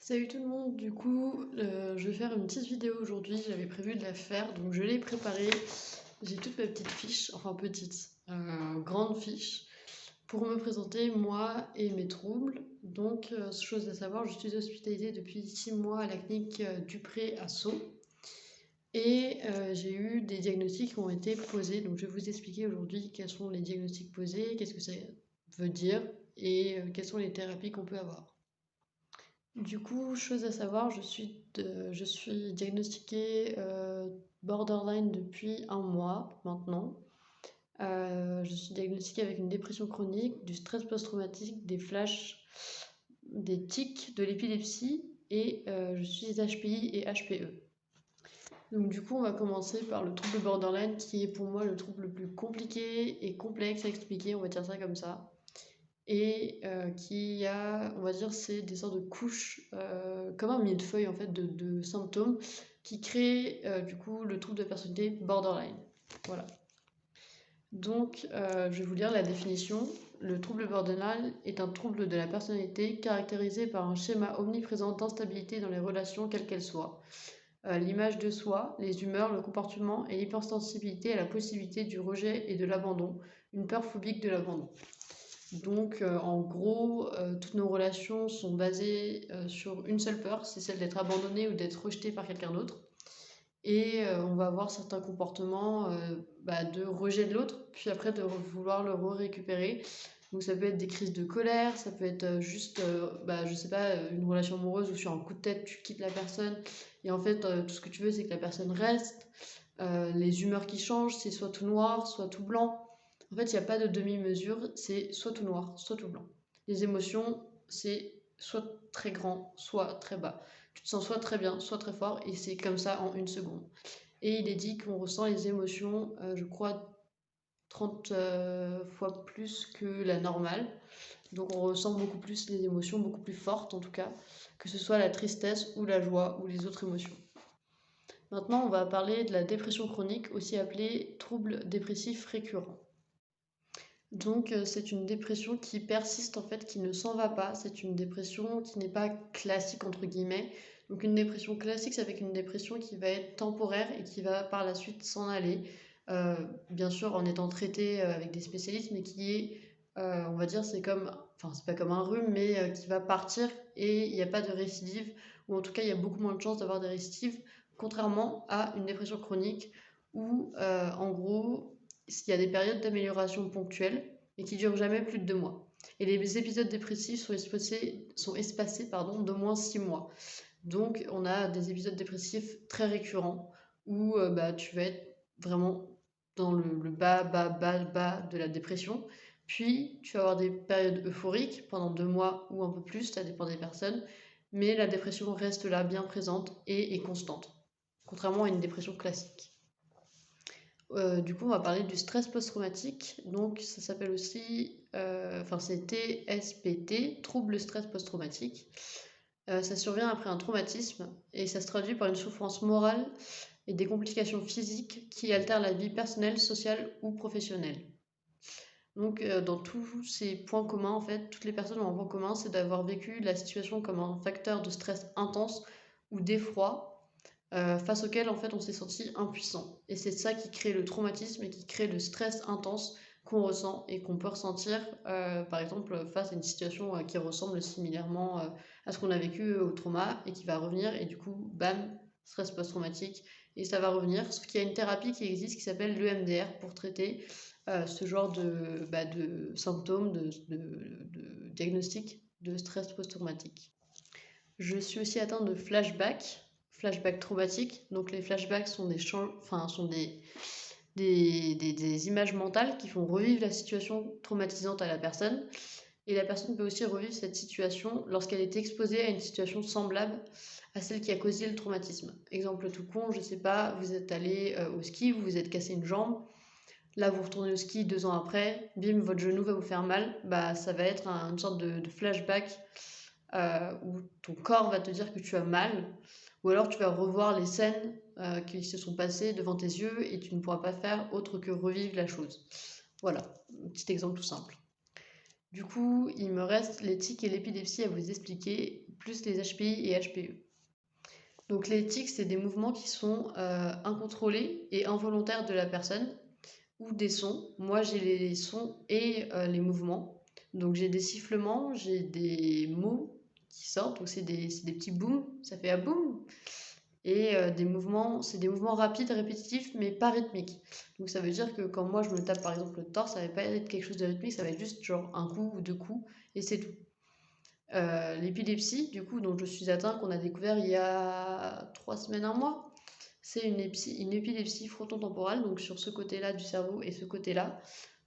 Salut tout le monde, je vais faire une petite vidéo aujourd'hui, j'avais prévu de la faire, donc je l'ai préparée. J'ai toute ma petite fiche, enfin petite, grande fiche, pour me présenter moi et mes troubles. Chose à savoir, je suis hospitalisée depuis 6 mois à la clinique Dupré à Sceaux, j'ai eu des diagnostics qui ont été posés, donc je vais vous expliquer aujourd'hui quels sont les diagnostics posés, qu'est-ce que ça veut dire quelles sont les thérapies qu'on peut avoir. Chose à savoir, je suis diagnostiquée borderline depuis un mois maintenant. Je suis diagnostiquée avec une dépression chronique, du stress post-traumatique, des flashs, des tics, de l'épilepsie je suis HPI et HPE. On va commencer par le trouble borderline qui est pour moi le trouble le plus compliqué et complexe à expliquer, on va dire ça comme ça qui a, on va dire, c'est des sortes de couches, comme un millefeuille en fait de symptômes qui créent le trouble de personnalité borderline. Voilà. Je vais vous lire la définition. Le trouble borderline est un trouble de la personnalité caractérisé par un schéma omniprésent d'instabilité dans les relations quelles qu'elles soient. L'image de soi, les humeurs, le comportement et l'hypersensibilité à la possibilité du rejet et de l'abandon, une peur phobique de l'abandon. Toutes nos relations sont basées sur une seule peur, c'est celle d'être abandonné ou d'être rejeté par quelqu'un d'autre. On va avoir certains comportements de rejet de l'autre, puis après de vouloir le récupérer. Donc ça peut être des crises de colère, ça peut être je sais pas, une relation amoureuse où sur un coup de tête tu quittes la personne et en fait tout ce que tu veux c'est que la personne reste. Les humeurs qui changent, c'est soit tout noir, soit tout blanc. En fait, il n'y a pas de demi-mesure, c'est soit tout noir, soit tout blanc. Les émotions, c'est soit très grand, soit très bas. Tu te sens soit très bien, soit très fort, et c'est comme ça en une seconde. Et il est dit qu'on ressent les émotions, je crois, 30 fois plus que la normale. Donc on ressent beaucoup plus les émotions, beaucoup plus fortes en tout cas, que ce soit la tristesse ou la joie ou les autres émotions. Maintenant, on va parler de la dépression chronique, aussi appelée trouble dépressif récurrent. C'est une dépression qui persiste en fait, qui ne s'en va pas. C'est une dépression qui n'est pas classique entre guillemets. Donc une dépression classique, c'est avec une dépression qui va être temporaire et qui va par la suite s'en aller. Bien sûr en étant traitée avec des spécialistes, mais qui est, on va dire, c'est pas comme un rhume, mais qui va partir et il n'y a pas de récidive, ou en tout cas il y a beaucoup moins de chances d'avoir des récidives, contrairement à une dépression chronique où en gros il y a des périodes d'amélioration ponctuelles et qui durent jamais plus de 2 mois. Et les épisodes dépressifs sont espacés d'au moins 6 mois. Donc on a des épisodes dépressifs très récurrents où tu vas être vraiment dans le bas, bas, bas, bas de la dépression. Puis tu vas avoir des périodes euphoriques pendant 2 mois ou un peu plus, ça dépend des personnes. Mais la dépression reste là, bien présente et est constante, contrairement à une dépression classique. On va parler du stress post-traumatique. Donc, ça s'appelle aussi, c'est TSPT, trouble stress post-traumatique. Ça survient après un traumatisme et ça se traduit par une souffrance morale et des complications physiques qui altèrent la vie personnelle, sociale ou professionnelle. Dans tous ces points communs, en fait, toutes les personnes ont un point commun, c'est d'avoir vécu la situation comme un facteur de stress intense ou d'effroi face auquel en fait on s'est senti impuissant. Et c'est ça qui crée le traumatisme et qui crée le stress intense qu'on ressent et qu'on peut ressentir par exemple face à une situation qui ressemble similairement à ce qu'on a vécu au trauma et qui va revenir et du coup bam, stress post-traumatique et ça va revenir. Sauf qu'il y a une thérapie qui existe qui s'appelle l'EMDR pour traiter ce genre de symptômes, de diagnostic de stress post-traumatique. Je suis aussi atteinte de flashback traumatique. Donc les flashbacks sont des images mentales qui font revivre la situation traumatisante à la personne. Et la personne peut aussi revivre cette situation lorsqu'elle est exposée à une situation semblable à celle qui a causé le traumatisme. Exemple tout con, je sais pas, vous êtes allé au ski, vous vous êtes cassé une jambe, là vous retournez au ski 2 ans après, bim, votre genou va vous faire mal, ça va être une sorte de flashback où ton corps va te dire que tu as mal, ou alors tu vas revoir les scènes qui se sont passées devant tes yeux et tu ne pourras pas faire autre que revivre la chose. Voilà, un petit exemple tout simple. Du coup, il me reste l'éthique et l'épilepsie à vous expliquer. plus les HPI et HPE. Donc les tics, c'est des mouvements qui sont incontrôlés et involontaires de la personne ou des sons. Moi, j'ai les sons et les mouvements. Donc j'ai des sifflements, j'ai des mots qui sortent, donc c'est des petits booms, ça fait un boum. Et des mouvements, c'est des mouvements rapides, répétitifs, mais pas rythmiques. Donc ça veut dire que quand moi je me tape par exemple le torse, ça va pas être quelque chose de rythmique, ça va être juste genre un coup ou deux coups, et c'est tout. L'épilepsie, du coup, dont je suis atteint, qu'on a découvert il y a 3 semaines, un mois, c'est une épilepsie frontotemporale, donc sur ce côté-là du cerveau et ce côté-là,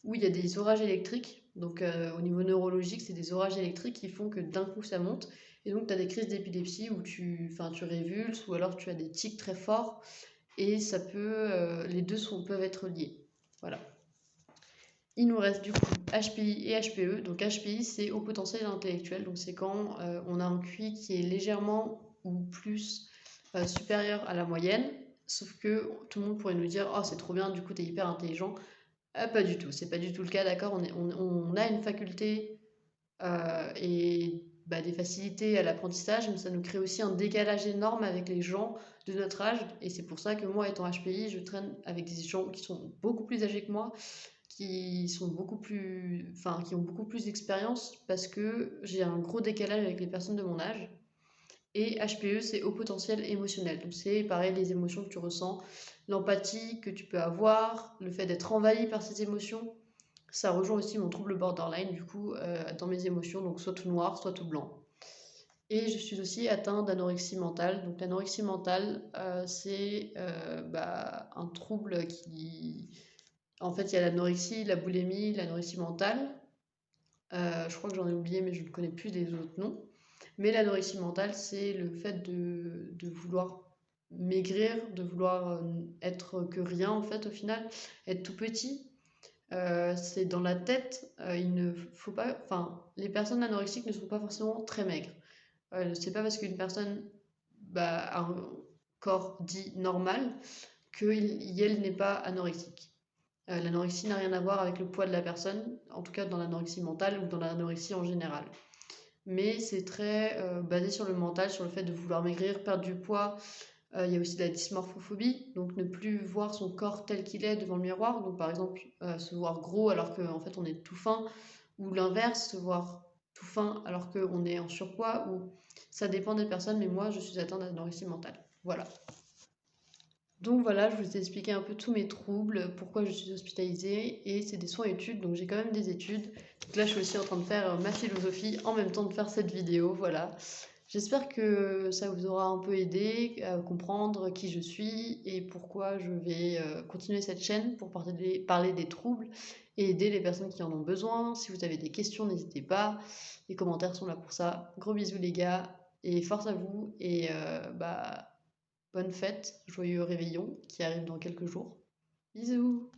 où il y a des orages électriques. Donc au niveau neurologique, c'est des orages électriques qui font que d'un coup ça monte. Et donc tu as des crises d'épilepsie où tu révulses ou alors tu as des tics très forts. Et ça peut, les deux peuvent être liés. Voilà. Il nous reste du coup HPI et HPE. Donc HPI, c'est haut potentiel intellectuel. Donc c'est quand on a un QI qui est légèrement ou plus supérieur à la moyenne. Sauf que tout le monde pourrait nous dire: oh, c'est trop bien, du coup, t'es hyper intelligent. Pas du tout, c'est pas du tout le cas, d'accord. On a une faculté et des facilités à l'apprentissage, mais ça nous crée aussi un décalage énorme avec les gens de notre âge. Et c'est pour ça que moi, étant HPI, je traîne avec des gens qui sont beaucoup plus âgés que moi, qui sont beaucoup plus, enfin, qui ont beaucoup plus d'expérience parce que j'ai un gros décalage avec les personnes de mon âge. Et HPE, c'est haut potentiel émotionnel. Donc c'est pareil, les émotions que tu ressens, l'empathie que tu peux avoir, le fait d'être envahi par ces émotions. Ça rejoint aussi mon trouble borderline, du coup, dans mes émotions, donc soit tout noir, soit tout blanc. Et je suis aussi atteinte d'anorexie mentale. Donc l'anorexie mentale, c'est un trouble qui... En fait, il y a l'anorexie, la boulimie, l'anorexie mentale. Je crois que j'en ai oublié, mais je ne connais plus les autres noms. Mais l'anorexie mentale, c'est le fait de vouloir maigrir, de vouloir être que rien, en fait, au final, être tout petit. C'est dans la tête, il ne faut pas... Enfin, les personnes anorexiques ne sont pas forcément très maigres. C'est pas parce qu'une personne a un corps dit normal qu'elle n'est pas anorexique. L'anorexie n'a rien à voir avec le poids de la personne, en tout cas dans l'anorexie mentale ou dans l'anorexie en général. Mais c'est très basé sur le mental, sur le fait de vouloir maigrir, perdre du poids. Il y a aussi de la dysmorphophobie, donc ne plus voir son corps tel qu'il est devant le miroir. Donc par exemple, se voir gros alors qu'en fait on est tout fin, ou l'inverse, se voir tout fin alors qu'on est en surpoids, ou ça dépend des personnes, mais moi je suis atteinte d'anorexie mentale. Voilà. Donc voilà, je vous ai expliqué un peu tous mes troubles, pourquoi je suis hospitalisée, et c'est des soins-études, donc j'ai quand même des études. Donc là, je suis aussi en train de faire ma philosophie en même temps de faire cette vidéo, voilà. J'espère que ça vous aura un peu aidé à comprendre qui je suis et pourquoi je vais continuer cette chaîne pour parler des troubles et aider les personnes qui en ont besoin. Si vous avez des questions, n'hésitez pas. Les commentaires sont là pour ça. Gros bisous les gars et force à vous et bonne fête, joyeux réveillon qui arrive dans quelques jours. Bisous!